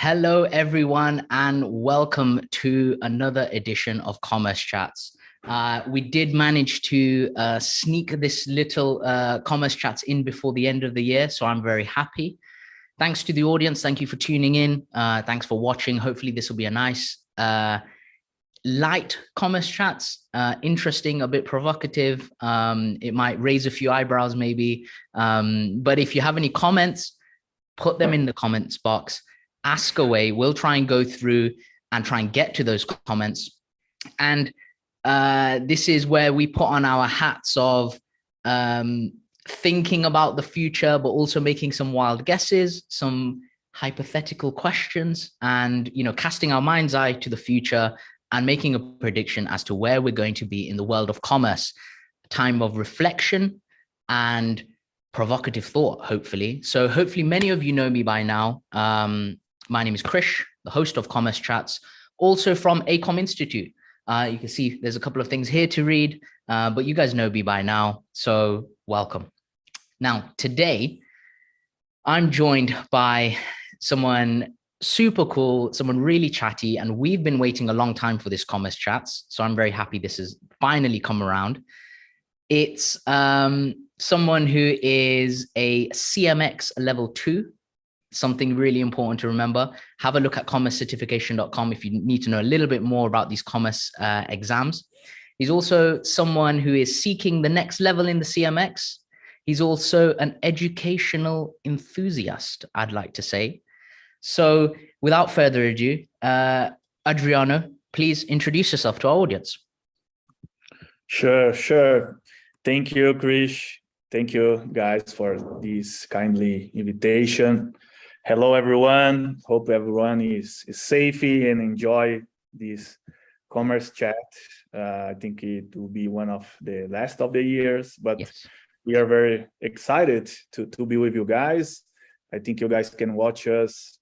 Hello, everyone, and welcome to another edition of Commerce Chats. We did manage to sneak this little Commerce Chats in before the end of the year, so I'm very happy. Thanks to the audience. Thank you for tuning in. Thanks for watching. Hopefully, this will be a nice, light Commerce Chats, interesting, a bit provocative. It might raise a few eyebrows, maybe. But if you have any comments, put them in the comments box. Ask away. We'll try and go through and try and get to those comments. And this is where we put on our hats of thinking about the future, but also making some wild guesses, some hypothetical questions, and casting our mind's eye to the future and making a prediction as to where we're going to be in the world of commerce. A time of reflection and provocative thought, hopefully. So hopefully many of you know me by now. My name is Krish, the host of Commerce Chats, also from EICOM Institute. You can see there's a couple of things here to read, but you guys know me by now, so welcome. Now, today, I'm joined by someone super cool, someone really chatty, and we've been waiting a long time for this Commerce Chats, so I'm very happy this has finally come around. It's someone who is a CMX level 2, something really important to remember. Have a look at commercecertification.com if you need to know a little bit more about these commerce exams. He's also someone who is seeking the next level in the CMX. He's also an educational enthusiast, I'd like to say. So without further ado, Adriano, please introduce yourself to our audience. Sure. Thank you, Krish. Thank you, guys, for this kindly invitation. Hello, everyone. Hope everyone is safe and enjoy this commerce chat. I think it will be one of the last of the years, but yes, we are very excited to be with you guys. I think you guys can watch us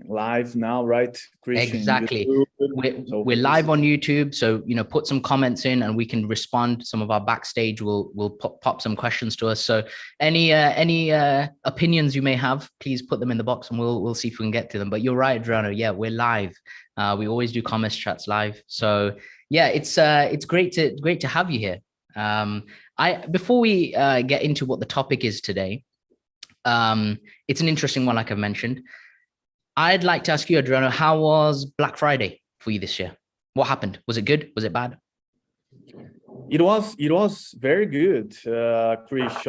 live now, right, Krish? Exactly. We're live on YouTube, so put some comments in and we can respond. Some of our backstage will pop some questions to us. So any opinions you may have, please put them in the box and we'll see if we can get to them. But you're right, Adriano. Yeah, we're live. We always do Commerce Chats live. So yeah, it's great to have you here. Before we get into what the topic is today, it's an interesting one, like I've mentioned. I'd like to ask you, Adriano, how was Black Friday for you this year? What happened? Was it good? Was it bad? It was very good, Krish.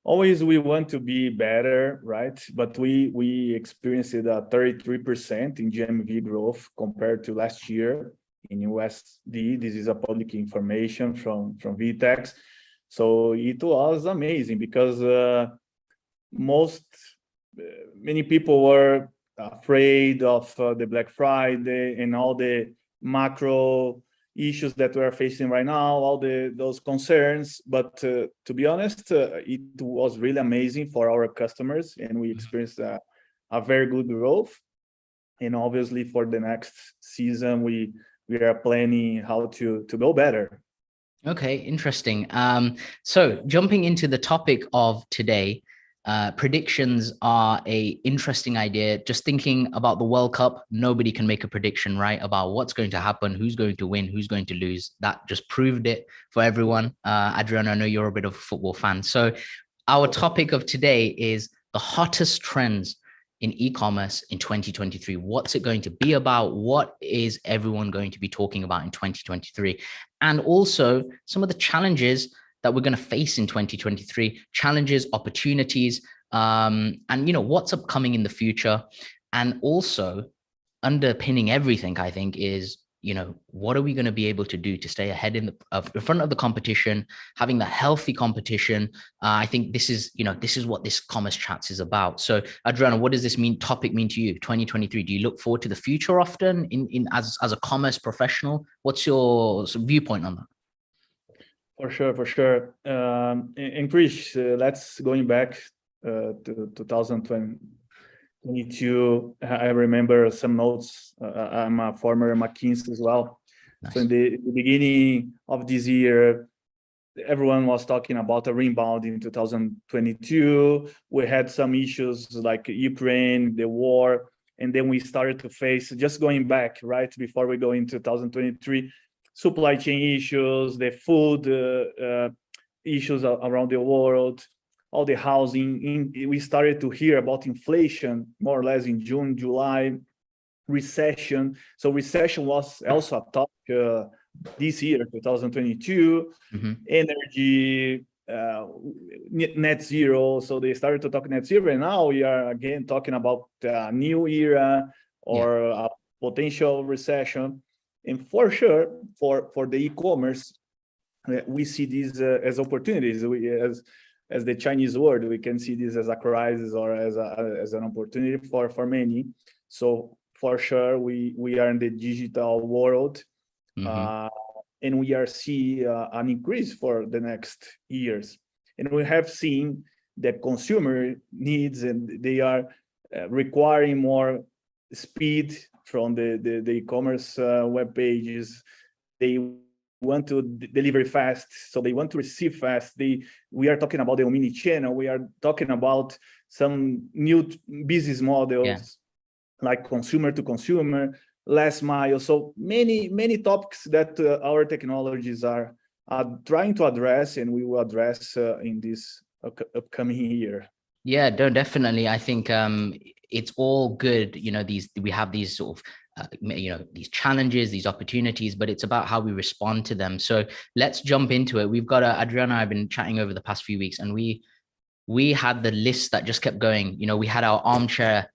Always we want to be better, right? But we experienced a 33% in GMV growth compared to last year in USD. This is a public information from VTEX. So it was amazing because many people were afraid of the Black Friday and all the macro issues that we're facing right now, all those concerns. But to be honest, it was really amazing for our customers, and we experienced a very good growth. And obviously, for the next season, we are planning how to go better. Okay, interesting. So jumping into the topic of today. Predictions are an interesting idea. Just thinking about the World Cup, nobody can make a prediction, right? About what's going to happen, who's going to win, who's going to lose. That just proved it for everyone. Adriano, I know you're a bit of a football fan. So our topic of today is the hottest trends in e-commerce in 2023. What's it going to be about? What is everyone going to be talking about in 2023? And also some of the challenges that we're going to face in 2023, challenges, opportunities, and what's upcoming in the future. And also underpinning everything, I think, is what are we going to be able to do to stay ahead in front of the competition, having the healthy competition. I think this is what this Commerce Chats is about. So Adriano, what does this topic mean to you? 2023, do you look forward to the future often as a commerce professional? What's your viewpoint on that? For sure. And Krish, let's going back to 2022. I remember some notes. I'm a former McKinsey as well. Nice. So in the beginning of this year, everyone was talking about a rebound in 2022. We had some issues like Ukraine, the war, And then we started to face, just going back, right, before we go into 2023, supply chain issues, the food issues around the world, all the housing. We started to hear about inflation more or less in June, July, recession. So recession was also a topic this year, 2022, energy, net zero. So they started to talk net zero, and now we are again talking about a new era or a potential recession. And for sure, for the e-commerce, we see these as opportunities. As the Chinese word, we can see this as a crisis or as an opportunity for many. So for sure, we are in the digital world, and we are seeing an increase for the next years. And we have seen that consumer needs, and they are requiring more speed from the e-commerce web pages. They want to deliver fast, so they want to receive fast. We are talking about the omni-channel. We are talking about some new business models, like consumer to consumer, last mile. So many topics that our technologies are trying to address, and we will address in this upcoming year. Yeah, no, definitely. I think it's all good. We have these sort of these challenges, these opportunities, but it's about how we respond to them. So let's jump into it. We've got Adriano and I have been chatting over the past few weeks, and we had the list that just kept going. We had our armchair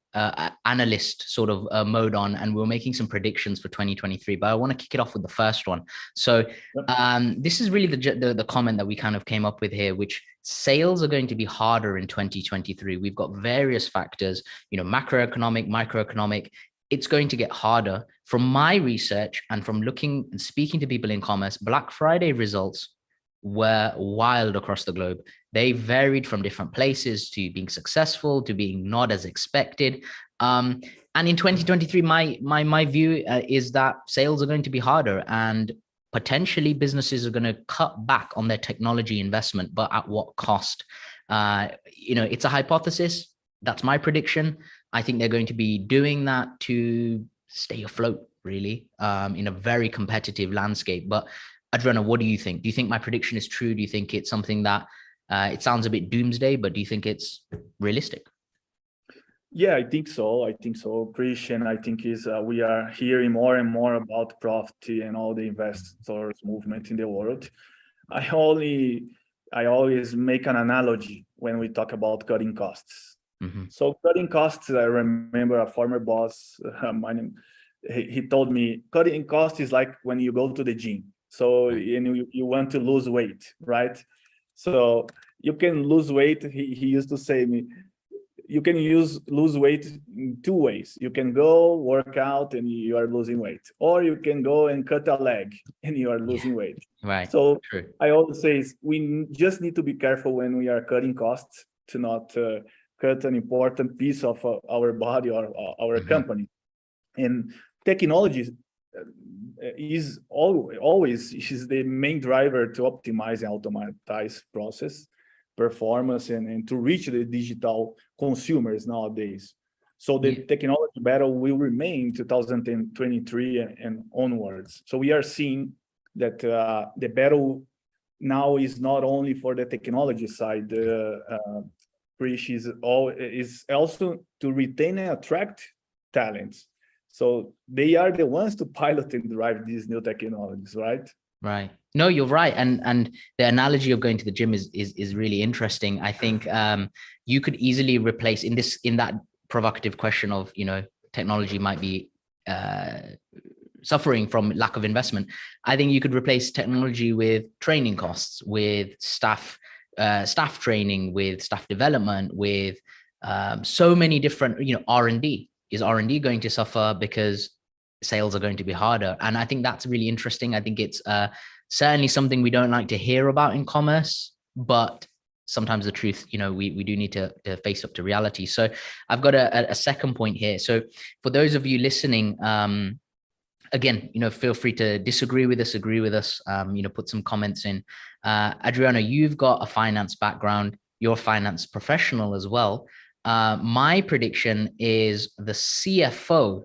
analyst sort of mode on, and we were making some predictions for 2023, but I want to kick it off with the first one. So this is really the comment that we kind of came up with here, which sales are going to be harder in 2023. We've got various factors, macroeconomic, microeconomic. It's going to get harder. From my research and from looking and speaking to people in commerce, Black Friday results were wild across the globe. They varied from different places to being successful to being not as expected. And in 2023, my view is that sales are going to be harder, and potentially businesses are going to cut back on their technology investment, but at what cost? It's a hypothesis. That's my prediction. I think they're going to be doing that to stay afloat, really, in a very competitive landscape. But Adriano, what do you think? Do you think my prediction is true? Do you think it's something that it sounds a bit doomsday, but do you think it's realistic? Yeah, I think so, Krish. And I think we are hearing more and more about profit and all the investors movement in the world. I always make an analogy when we talk about cutting costs. So cutting costs, I remember a former boss, he told me, cutting costs is like when you go to the gym. So you want to lose weight, right? So you can lose weight. He used to say me, you can lose weight in two ways. You can go work out and you are losing weight, or you can go and cut a leg and you are losing weight. Right. So true. I always say we just need to be careful when we are cutting costs to not cut an important piece of our body or our company. And technology is always the main driver to optimize and automatize process performance and to reach the digital consumers nowadays. So the technology battle will remain in 2023 and onwards. So we are seeing that the battle now is not only for the technology side. Krish is also to retain and attract talents. So they are the ones to pilot and drive these new technologies, right? Right. No, you're right. And the analogy of going to the gym is really interesting. I think you could easily replace in that provocative question of, technology might be suffering from lack of investment. I think you could replace technology with training costs, with staff training, with staff development, with so many different, R&D. Is R&D going to suffer because sales are going to be harder? And I think that's really interesting. I think it's certainly something we don't like to hear about in commerce, but sometimes the truth, we do need to face up to reality. So I've got a second point here. So for those of you listening, again, feel free to disagree with us, agree with us, put some comments in. Adriano, you've got a finance background. You're a finance professional as well. My prediction is the CFO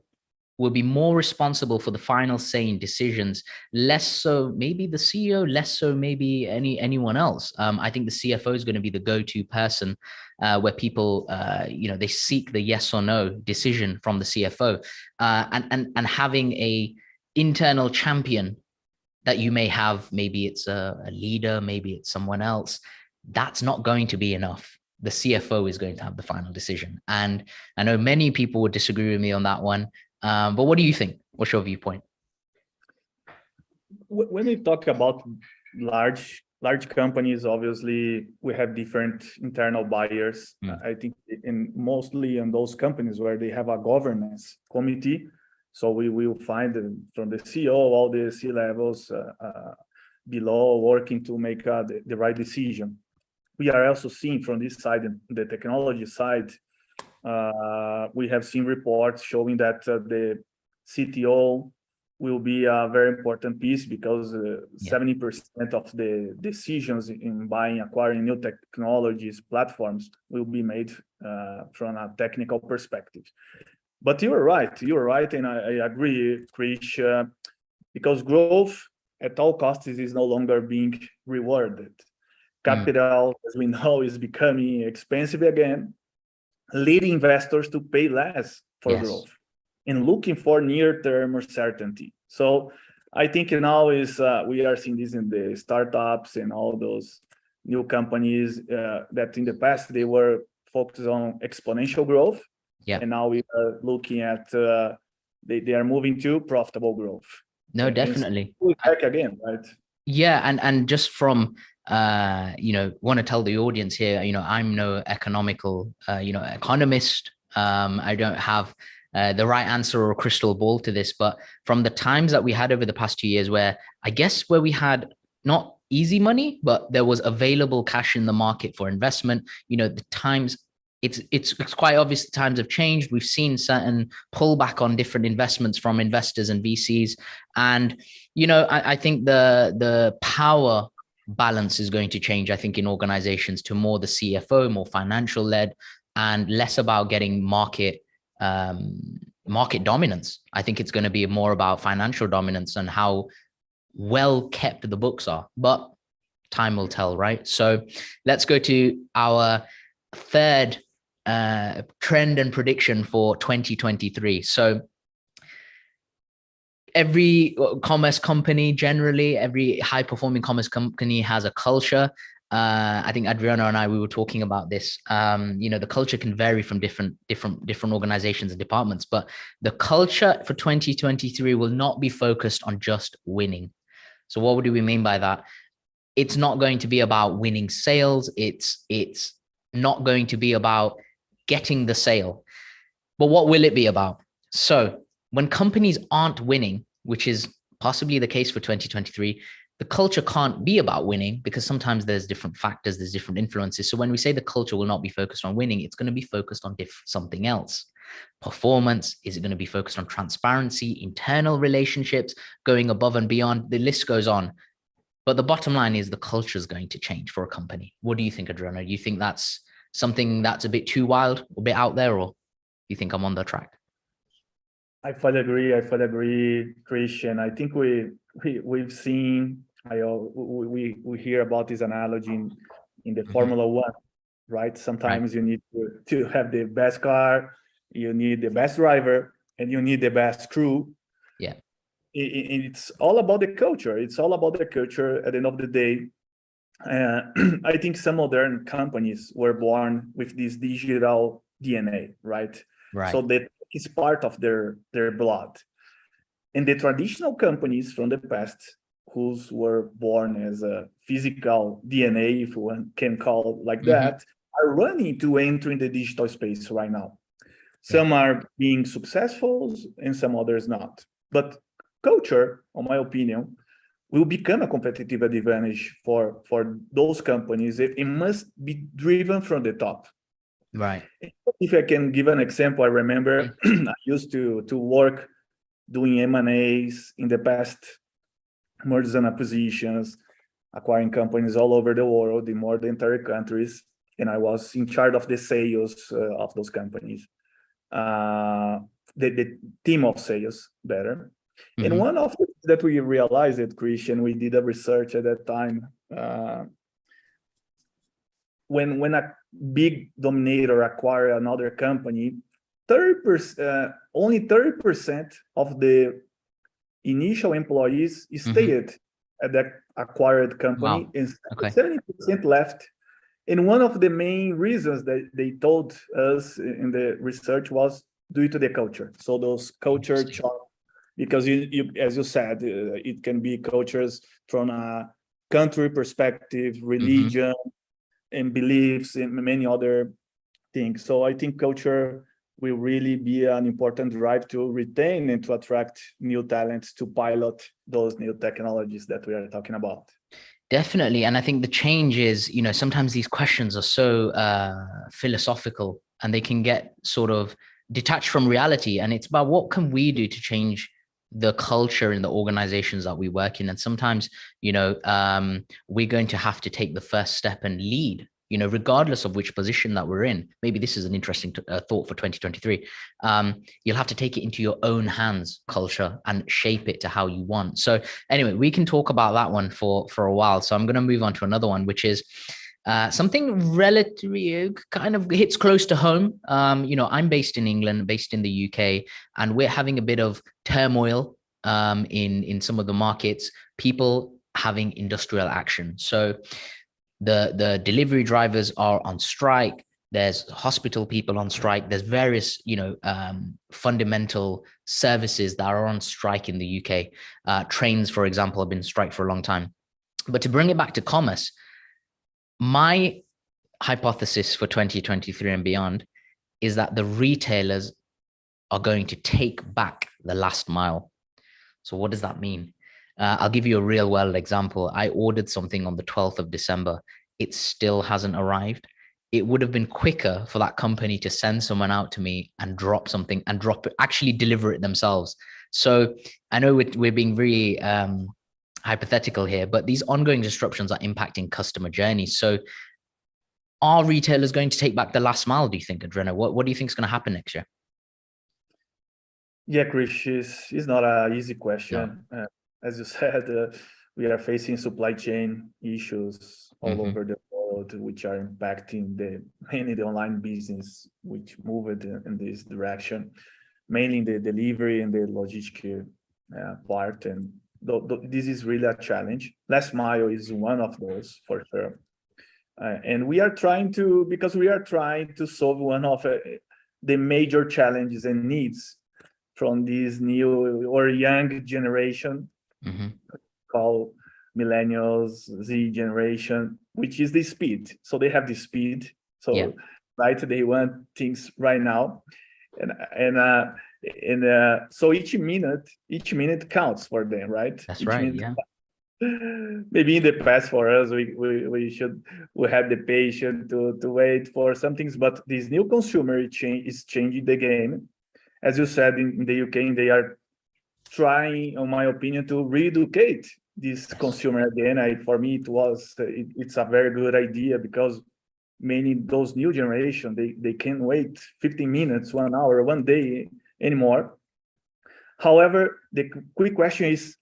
will be more responsible for the final say in decisions, less so maybe the CEO, less so maybe anyone else. I think the CFO is going to be the go-to person where people, they seek the yes or no decision from the CFO, and having a internal champion that you may have, maybe it's a leader, maybe it's someone else, that's not going to be enough. The CFO is going to have the final decision. And I know many people would disagree with me on that one. But what do you think? What's your viewpoint? When we talk about large companies, obviously we have different internal buyers. I think mostly in those companies where they have a governance committee. So we will find from the CEO, all the C levels below, working to make the right decision. We are also seeing from this side, the technology side, we have seen reports showing that the CTO will be a very important piece, because 70% of the decisions in acquiring new technologies, platforms, will be made from a technical perspective. But you're right, and I agree, Krish, because growth at all costs is no longer being rewarded. Capital, as we know, is becoming expensive again, leading investors to pay less for growth and looking for near-term certainty. So I think now we are seeing this in the startups and all those new companies that in the past they were focused on exponential growth, and now we are looking at they are moving to profitable growth. No, definitely. Back again, right? Yeah, and just from want to tell the audience here, I'm no economist. I don't have the right answer or a crystal ball to this, but from the times that we had over the past 2 years, where we had not easy money, but there was available cash in the market for investment, the times, it's quite obvious the times have changed. We've seen certain pullback on different investments from investors and VCs. And, I think the power balance is going to change, I think, in organizations to more the CFO, more financial led, and less about getting market dominance. I think it's going to be more about financial dominance and how well kept the books are, but time will tell, right? So let's go to our third trend and prediction for 2023. So every commerce company, generally, every high-performing commerce company has a culture. I think Adriano and we were talking about this. The culture can vary from different organizations and departments, but the culture for 2023 will not be focused on just winning. So what do we mean by that? It's not going to be about winning sales. It's not going to be about getting the sale. But what will it be about? So when companies aren't winning, which is possibly the case for 2023, the culture can't be about winning, because sometimes there's different factors, there's different influences. So when we say the culture will not be focused on winning, it's going to be focused on something else. Performance, is it going to be focused on transparency, internal relationships, going above and beyond? The list goes on. But the bottom line is the culture is going to change for a company. What do you think, Adriano? Do you think that's something that's a bit too wild, a bit out there, or do you think I'm on the track? I fully agree, Christian. I think we've seen, we hear about this analogy in the Formula One, right? Sometimes you need to have the best car, you need the best driver, and you need the best crew. Yeah. It's all about the culture. It's all about the culture at the end of the day. I think some modern companies were born with this digital DNA, right? So that is part of their blood. And the traditional companies from the past, who were born as a physical DNA, if one can call it like that, are running to enter in the digital space right now. Some are being successful and some others not. But culture, in my opinion, will become a competitive advantage for those companies. It must be driven from the top. Right. If I can give an example, I remember I used to work doing M&As in the past, mergers and acquisitions, acquiring companies all over the world in more than 30 countries. and I was in charge of the sales of those companies, the team of sales better. Mm-hmm. And one of the things that we realized at Krish, and we did a research at that time, when a big dominator acquire another company, 30%, only 30% of the initial employees stayed at that acquired company, and 70% left. And one of the main reasons that they told us in the research was due to the culture. So those culture shock, because you as you said, it can be cultures from a country perspective, religion, and beliefs, and many other things. So I think culture will really be an important drive to retain and to attract new talents to pilot those new technologies that we are talking about. Definitely. And I think the change is, sometimes these questions are so philosophical, and they can get sort of detached from reality. And it's about what can we do to change the culture in the organizations that we work in. And sometimes, we're going to have to take the first step and lead, regardless of which position that we're in. Maybe this is an interesting thought for 2023. You'll have to take it into your own hands, culture, and shape it to how you want. So anyway, we can talk about that one for a while. So I'm going to move on to another one, which is something relatively kind of hits close to home. I'm based in England, based in the UK, and we're having a bit of turmoil in some of the markets, people having industrial action. So the delivery drivers are on strike. There's hospital people on strike. There's various, fundamental services that are on strike in the UK. Trains, for example, have been strike for a long time. But to bring it back to commerce, my hypothesis for 2023 and beyond is that the retailers are going to take back the last mile. So what does that mean? I'll give you a real world example. I ordered something on the 12th of December. It still hasn't arrived. It would have been quicker for that company to send someone out to me and drop something and actually deliver it themselves. So I know we're being very hypothetical here, but these ongoing disruptions are impacting customer journeys. So are retailers going to take back the last mile, do you think, Adriano? What do you think is going to happen next year? Yeah, Krish, is not an easy question. No. As you said, we are facing supply chain issues all over the world, which are impacting mainly the online business, which moved in this direction, mainly the delivery and the logistic part. And this is really a challenge. Last mile is one of those for sure. And we are trying to solve one of the major challenges and needs from this new or young generation called millennials, Z generation, which is the speed. So they have the speed. So right, they want things right now, and so each minute counts for them, right? That's each right. minute, Yeah. Maybe in the past for us, we have the patience to wait for some things, but this new consumer is changing the game. As you said, in the UK, they are trying, in my opinion, to re-educate this consumer again. For me, it's a very good idea, because many those new generation, they can't wait 15 minutes, 1 hour, 1 day anymore. However, the quick question is,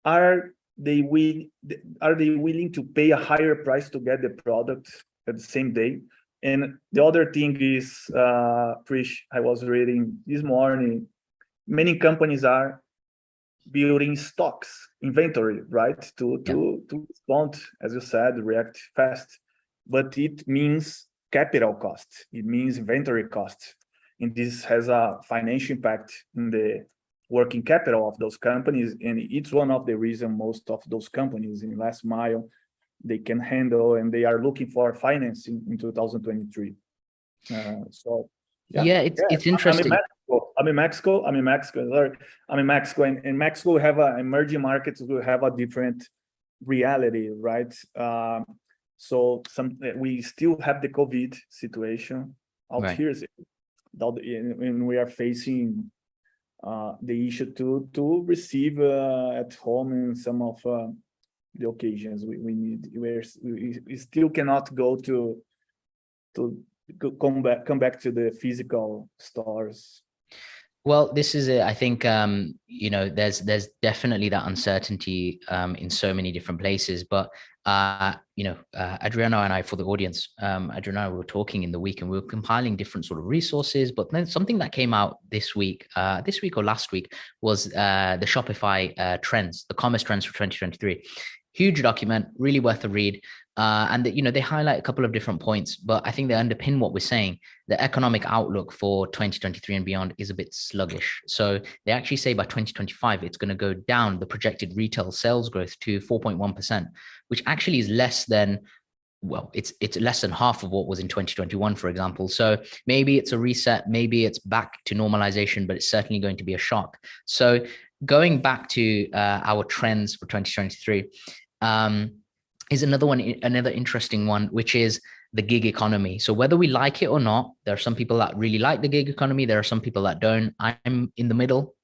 are they willing to pay a higher price to get the product at the same day? And the other thing is, Krish, I was reading this morning, many companies are building stocks, inventory, right? To respond, as you said, react fast. But it means capital cost. It means inventory cost. And this has a financial impact in the working capital of those companies. And it's one of the reasons most of those companies in last mile, they can handle, and they are looking for financing in 2023. It's interesting. I'm in Mexico. And Mexico have emerging markets will have a different reality, right? So we still have the COVID situation out here, and we are facing the issue to receive at home in some of the occasions we still cannot go to to come back to the physical stores? Well, this is it. I think you know, there's definitely that uncertainty in so many different places. But you know, Adriano and I, for the audience, Adriano and I were talking in the week, and we were compiling different sort of resources. But then something that came out this week or last week, was the Shopify trends, the commerce trends for 2023. Huge document, really worth a read. And that, you know, they highlight a couple of different points, but I think they underpin what we're saying. The economic outlook for 2023 and beyond is a bit sluggish. So they actually say by 2025, it's going to go down the projected retail sales growth to 4.1%, which actually is less than, well, it's less than half of what was in 2021, for example. So maybe it's a reset, maybe it's back to normalization, but it's certainly going to be a shock. So going back to our trends for 2023, is another interesting one, which is the gig economy. So whether we like it or not, there are some people that really like the gig economy. There are some people that don't. I'm in the middle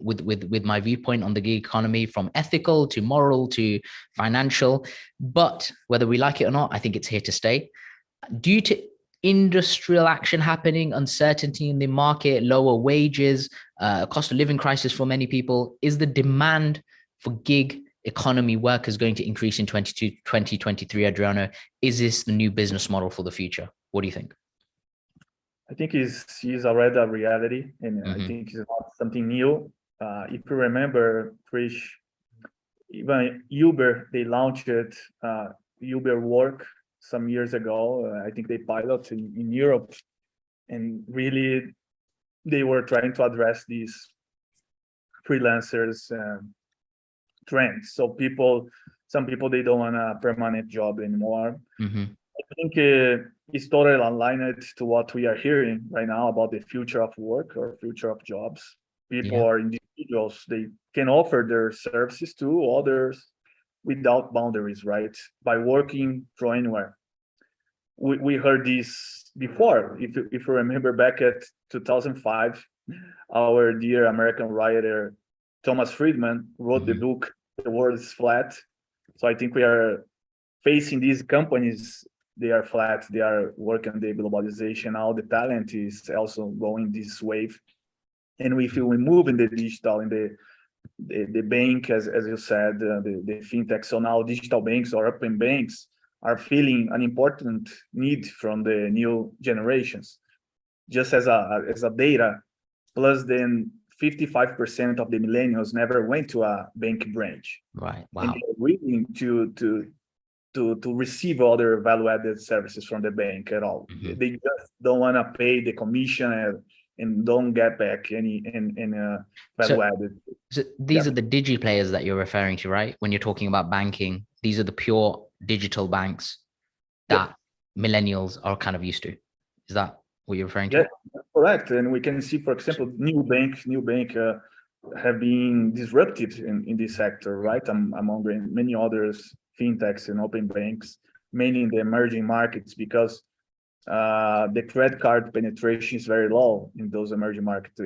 with my viewpoint on the gig economy, from ethical to moral to financial. But whether we like it or not, I think it's here to stay. Due to industrial action happening, uncertainty in the market, lower wages, cost of living crisis for many people, is the demand for gig economy workers going to increase in 2023, Adriano? Is this the new business model for the future? What do you think? I think it's already a reality, and I think it's not something new. If you remember, Krish, even Uber, they launched Uber Work some years ago. I think they piloted in Europe, and really they were trying to address these freelancers trends. So some people, they don't want a permanent job anymore. I think it's totally aligned to what we are hearing right now about the future of work or future of jobs. People or individuals, they can offer their services to others without boundaries, right? By working from anywhere. We heard this before. If you remember back at 2005, our dear American writer Thomas Friedman wrote the book "The World is Flat." So I think we are facing these companies. They are flat. They are working the globalization. All the talent is also going this wave. And if we move in the digital, in the bank, as you said, the fintech. So now digital banks or open banks are feeling an important need from the new generations. Just as a data, plus then 55% of the millennials never went to a bank branch. Right. Wow. And they're willing to receive other value-added services from the bank at all. They just don't want to pay the commission and don't get back any value-added. So these are the digi players that you're referring to, right? When you're talking about banking, these are the pure digital banks that millennials are kind of used to. Is that what you're referring to? Yeah, correct. And we can see, for example, new bank have been disrupted in this sector, right? Among many others, fintechs and open banks, mainly in the emerging markets, because the credit card penetration is very low in those emerging markets.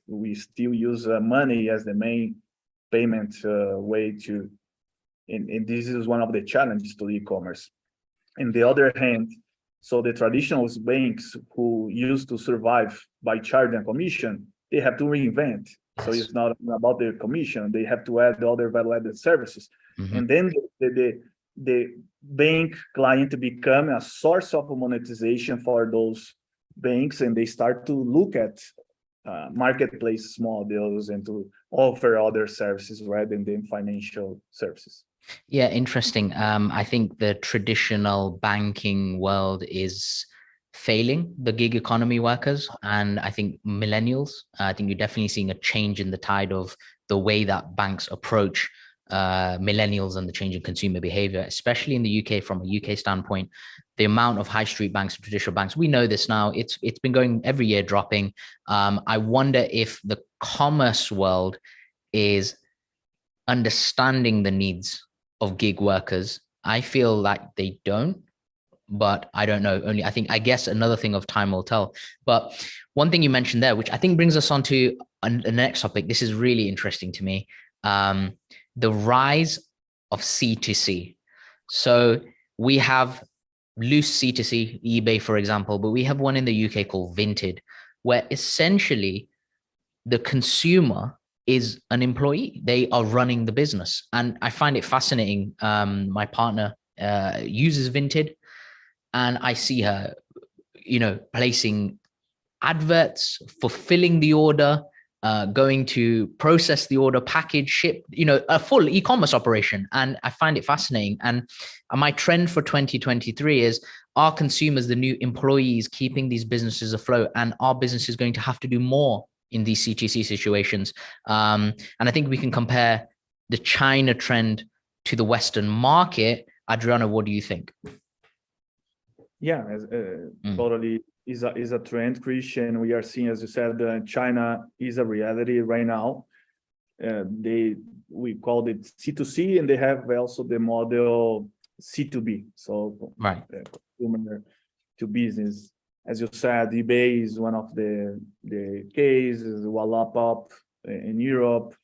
We still use money as the main payment way to, and this is one of the challenges to e-commerce. On the other hand, so the traditional banks who used to survive by charging a commission, they have to reinvent. Yes. So it's not about the commission; they have to add other value-added services, and then the bank client become a source of monetization for those banks, and they start to look at marketplace models and to offer other services rather than financial services. Yeah, interesting. I think the traditional banking world is failing the gig economy workers, and I think millennials. I think you're definitely seeing a change in the tide of the way that banks approach millennials and the change in consumer behavior, especially in the UK. From a UK standpoint, the amount of high street banks and traditional banks, we know this now, it's been going every year dropping. I wonder if the commerce world is understanding the needs of gig workers. I feel like they don't, but I don't know. I guess another thing of time will tell. But one thing you mentioned there, which I think brings us on to the next topic. This is really interesting to me. The rise of C2C. So we have loose C2C, eBay, for example, but we have one in the UK called Vinted, where essentially the consumer is an employee. They are running the business. And I find it fascinating. My partner uses Vinted, and I see her, placing adverts, fulfilling the order, going to process the order, package, ship, a full e-commerce operation. And I find it fascinating. And my trend for 2023 is, are consumers the new employees keeping these businesses afloat? And our business is going to have to do more in these CTC situations. And I think we can compare the China trend to the Western market. Adriano, what do you think? Yeah, totally is a trend, Christian. We are seeing, as you said, China is a reality right now. We called it C2C, and they have also the model C2B. So right, consumer to business. As you said, eBay is one of the cases. Wallapop in Europe,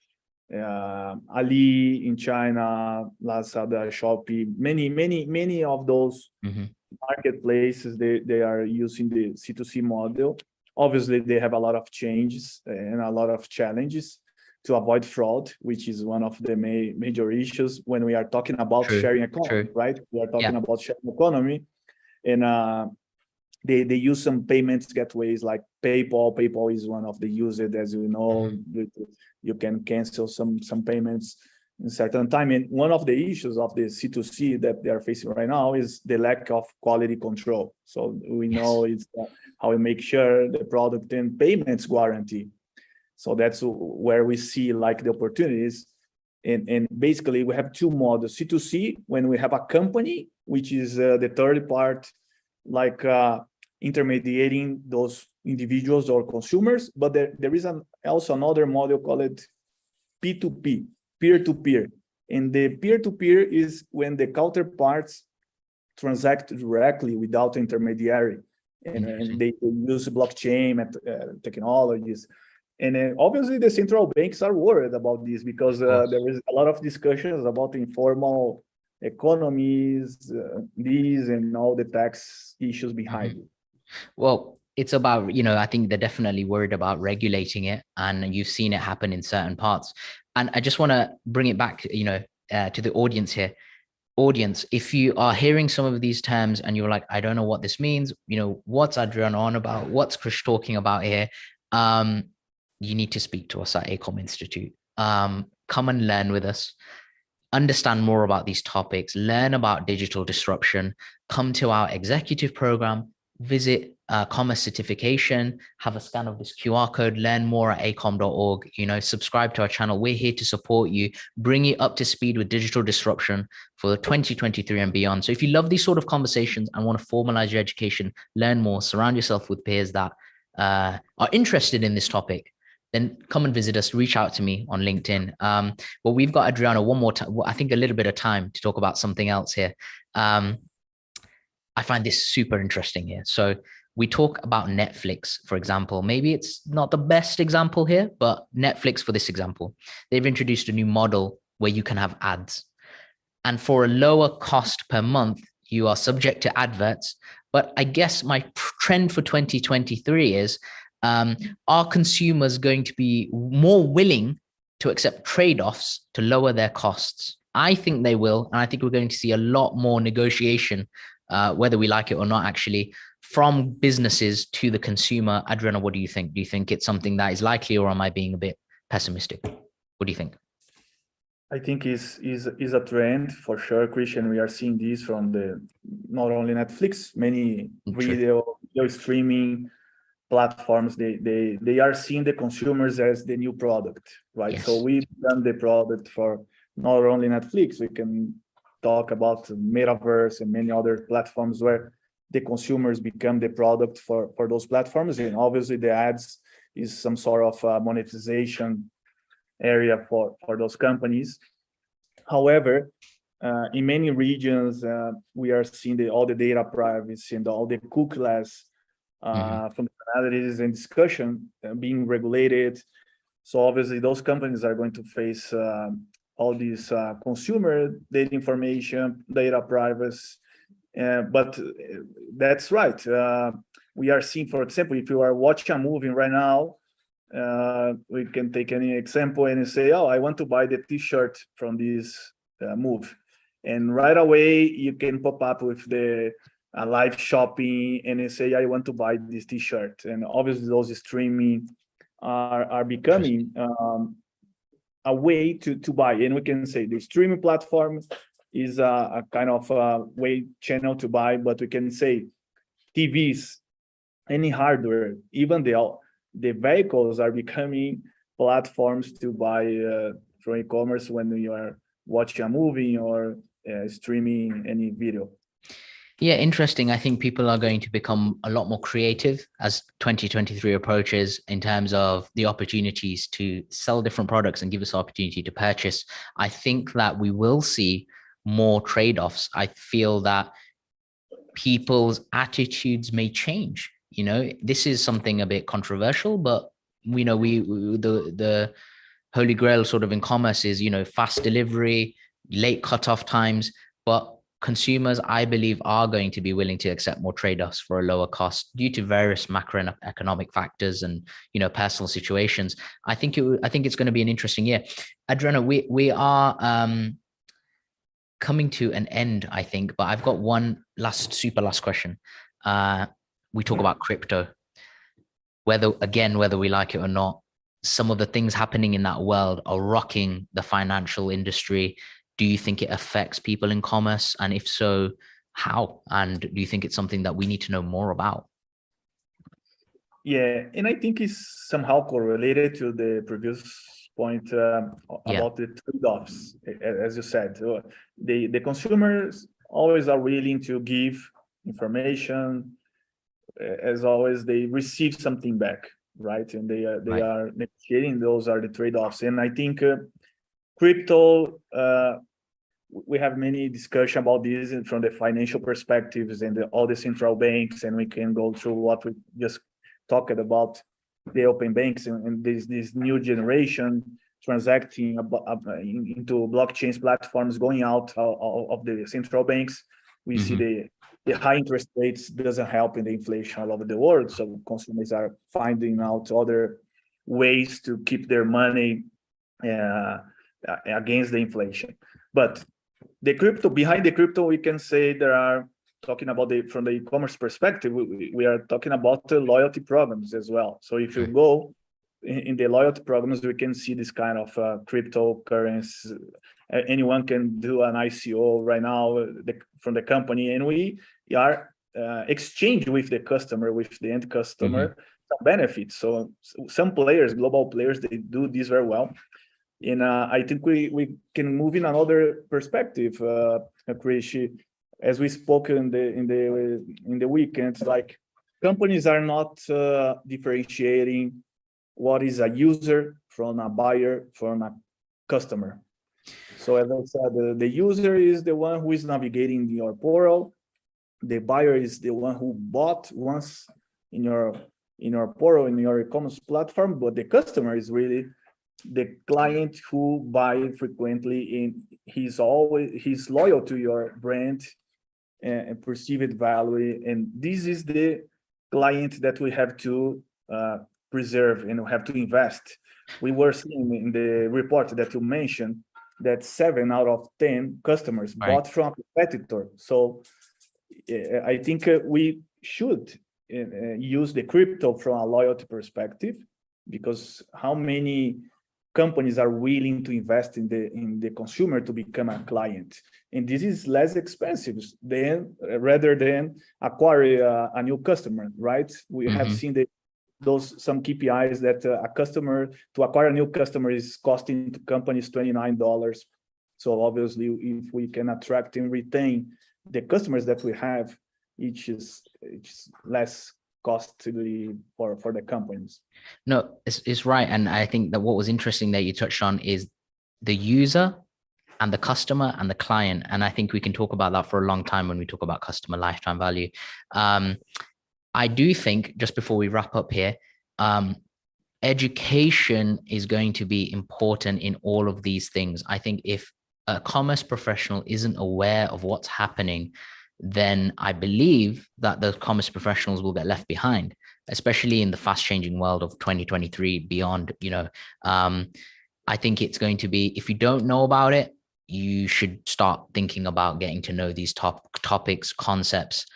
Ali in China, Lazada, Shopee, many of those marketplaces, they are using the C2C model. Obviously, they have a lot of changes and a lot of challenges to avoid fraud, which is one of the major issues when we are talking about sharing economy, right? We are talking about sharing economy, and they use some payments gateways like PayPal. PayPal is one of the used, as you know. You can cancel some payments in certain time. And one of the issues of the C2C that they are facing right now is the lack of quality control. So we know it's how we make sure the product and payments guarantee. So that's where we see like the opportunities. And basically we have two models. C2C, when we have a company, which is the third part, like intermediating those individuals or consumers. But there is also another model called P2P, peer-to-peer. And the peer-to-peer is when the counterparts transact directly without intermediary. And they use blockchain technologies. And then obviously the central banks are worried about this because there is a lot of discussions about informal economies, these and all the tax issues behind it. Well, it's about, I think they're definitely worried about regulating it, and you've seen it happen in certain parts. And I just want to bring it back, to the audience here. Audience, if you are hearing some of these terms and you're like, I don't know what this means, what's Adriano on about? What's Krish talking about here? You need to speak to us at EICOM Institute. Come and learn with us. Understand more about these topics, learn about digital disruption, come to our executive program, visit commerce certification, have a scan of this QR code, learn more at ecom.org, subscribe to our channel. We're here to support you, bring you up to speed with digital disruption for 2023 and beyond. So if you love these sort of conversations and want to formalize your education, learn more, surround yourself with peers that are interested in this topic, then come and visit us, reach out to me on LinkedIn. Well, we've got Adriano one more time, I think a little bit of time to talk about something else here. I find this super interesting here. So we talk about Netflix, for example. Maybe it's not the best example here, but Netflix, for this example, they've introduced a new model where you can have ads. And for a lower cost per month, you are subject to adverts. But I guess my trend for 2023 is, are consumers going to be more willing to accept trade-offs to lower their costs? I think they will. And I think we're going to see a lot more negotiation, whether we like it or not, actually, from businesses to the consumer. Adriano, what do you think? Do you think it's something that is likely, or am I being a bit pessimistic? What do you think? I think is a trend for sure, Christian. We are seeing this from not only Netflix, many video streaming platforms. They are seeing the consumers as the new product, right? Yes. So we become the product for not only Netflix. We can talk about Metaverse and many other platforms where the consumers become the product for those platforms. And obviously the ads is some sort of monetization area for those companies. However, in many regions, we are seeing all the data privacy and all the cookieless functionalities and discussion being regulated. So obviously those companies are going to face all these consumer data information, data privacy, But that's right. We are seeing, for example, if you are watching a movie right now, we can take any example and say, oh, I want to buy the t-shirt from this movie. And right away, you can pop up with the live shopping and you say, I want to buy this t-shirt. And obviously those streaming are becoming a way to buy. And we can say the streaming platform is a kind of a way channel to buy, but we can say TVs, any hardware, even the vehicles are becoming platforms to buy from e-commerce when you are watching a movie or streaming any video. Yeah, interesting. I think people are going to become a lot more creative as 2023 approaches in terms of the opportunities to sell different products and give us opportunity to purchase. I think that we will see more trade-offs. I feel that people's attitudes may change. You know, this is something a bit controversial, but we know the holy grail sort of in commerce is, you know, fast delivery, late cutoff times, but consumers, I believe, are going to be willing to accept more trade-offs for a lower cost due to various macroeconomic factors and, you know, personal situations. I think it's going to be an interesting year. Adriano, we are coming to an end, I think, but I've got one super last question. We talk about crypto, whether we like it or not. Some of the things happening in that world are rocking the financial industry. Do you think it affects people in commerce? And if so, how? And do you think it's something that we need to know more about? Yeah, and I think it's somehow correlated to the previous point about the trade-offs, as you said. The consumers always are willing to give information. As always, they receive something back, right? And they are negotiating. Those are the trade-offs. And I think crypto, we have many discussion about this from the financial perspectives and all the central banks, and we can go through what we just talked about, the open banks and this new generation transacting into blockchain platforms, going out of the central banks. We see the high interest rates doesn't help in the inflation all over the world, so consumers are finding out other ways to keep their money against the inflation. But the crypto, behind the crypto, we can say there are, talking about from the e-commerce perspective, we are talking about the loyalty programs as well. So if you go in the loyalty programs, we can see this kind of cryptocurrency. Anyone can do an ICO right now from the company, and we are exchange with the customer, with the end customer, some benefits. So some players, global players, they do this very well. And I think we can move in another perspective, Krish, as we spoke in the weekend. Like, companies are not differentiating what is a user from a buyer from a customer. So as I said, the user is the one who is navigating your portal. The buyer is the one who bought once in your portal, in your e-commerce platform, but the customer is really the client who buy frequently, and he's loyal to your brand and perceived value. And this is the client that we have to preserve and we have to invest. We were seeing in the report that you mentioned that 7 out of 10 customers bought from a competitor. So I think we should use the crypto from a loyalty perspective, because how many companies are willing to invest in the consumer to become a client? And this is less expensive rather than acquire a new customer, right? We have seen some KPIs that to acquire a new customer is costing companies $29. So obviously, if we can attract and retain the customers that we have, it's less costly for the companies. No, it's right. And I think that what was interesting that you touched on is the user and the customer and the client. And I think we can talk about that for a long time when we talk about customer lifetime value. I do think, just before we wrap up here, education is going to be important in all of these things. I think if a commerce professional isn't aware of what's happening, then I believe that the commerce professionals will get left behind, especially in the fast changing world of 2023 beyond. I think it's going to be, if you don't know about it, you should start thinking about getting to know these topics, concepts,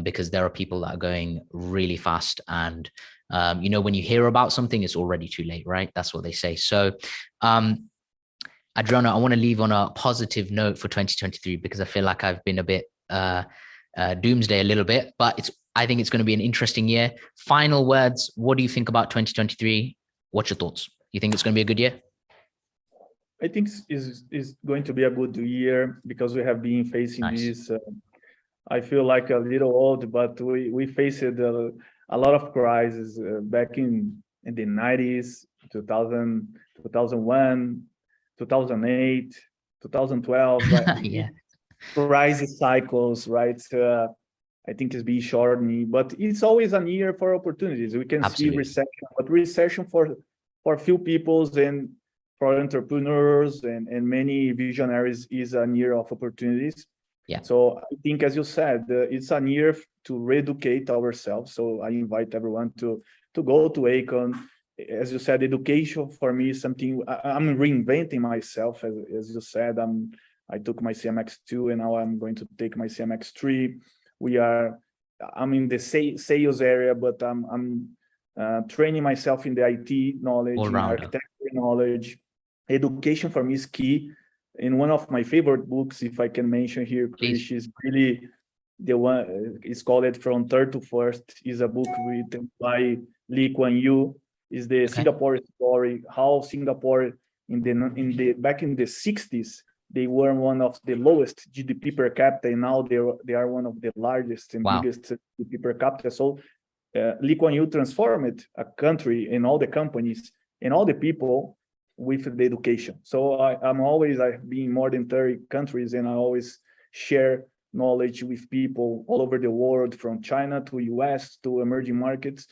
because there are people that are going really fast. And, when you hear about something, it's already too late, right? That's what they say. So, Adriano, I want to leave on a positive note for 2023, because I feel like I've been a bit doomsday a little bit, but I think it's going to be an interesting year. Final words. What do you think about 2023? What's your thoughts? You think it's going to be a good year? I think is going to be a good year, because we have been facing this. I feel like a little old, but we faced a lot of crises back in the 90s, 2000, 2001, 2008, 2012. Right? Yeah. Crisis cycles, right? I think it's being shortening, but it's always a year for opportunities. We can Absolutely. see recession, but recession for few peoples and for entrepreneurs and many visionaries is a year of opportunities. Yeah. So I think, as you said, it's a year to re-educate ourselves. So I invite everyone to go to EICOM. As you said, education for me is something I'm reinventing myself. As you said, I took my CMX2 and now I'm going to take my CMX3. I'm in the sales area, but I'm training myself in the IT knowledge, in architecture knowledge. Education for me is key. In one of my favorite books, if I can mention here, Krish, is really the one. It's called it From Third to First. Is a book written by Lee Kuan Yew. Is the Singapore story, how Singapore back in the 60s, they were one of the lowest GDP per capita, and now they are one of the largest and biggest GDP per capita. So Lee Kuan Yew transformed a country and all the companies and all the people with the education. So I've been in more than 30 countries, and I always share knowledge with people all over the world, from China to US to emerging markets.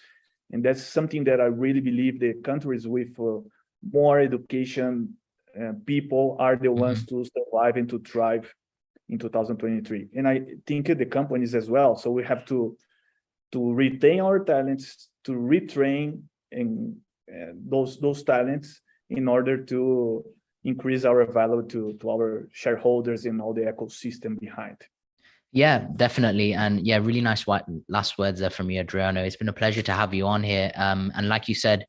And that's something that I really believe the countries with more education people are the ones to survive and to thrive in 2023. And I think the companies as well. So we have to retain our talents, to retrain and those talents in order to increase our value to our shareholders and all the ecosystem behind. Yeah, definitely. And yeah, really nice last words there from you, Adriano. It's been a pleasure to have you on here. And like you said,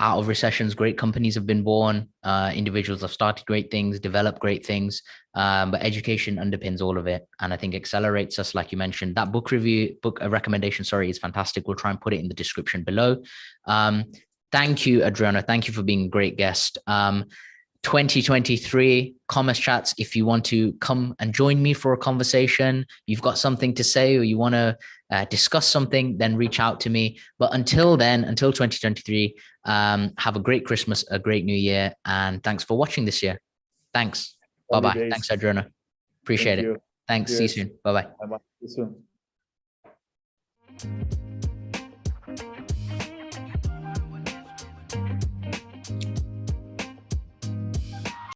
out of recessions, great companies have been born. Individuals have started great things, developed great things. But education underpins all of it. And I think accelerates us, like you mentioned. That book recommendation, is fantastic. We'll try and put it in the description below. Thank you, Adriano. Thank you for being a great guest. 2023 Commerce Chats. If you want to come and join me for a conversation, you've got something to say, or you want to discuss something, then reach out to me. But until then, until 2023, have a great Christmas, a great New Year, and thanks for watching this year. Thanks. Bye-bye. Thanks, Adriano. Appreciate it. Thanks. See you soon. Bye-bye. Bye-bye. See you soon.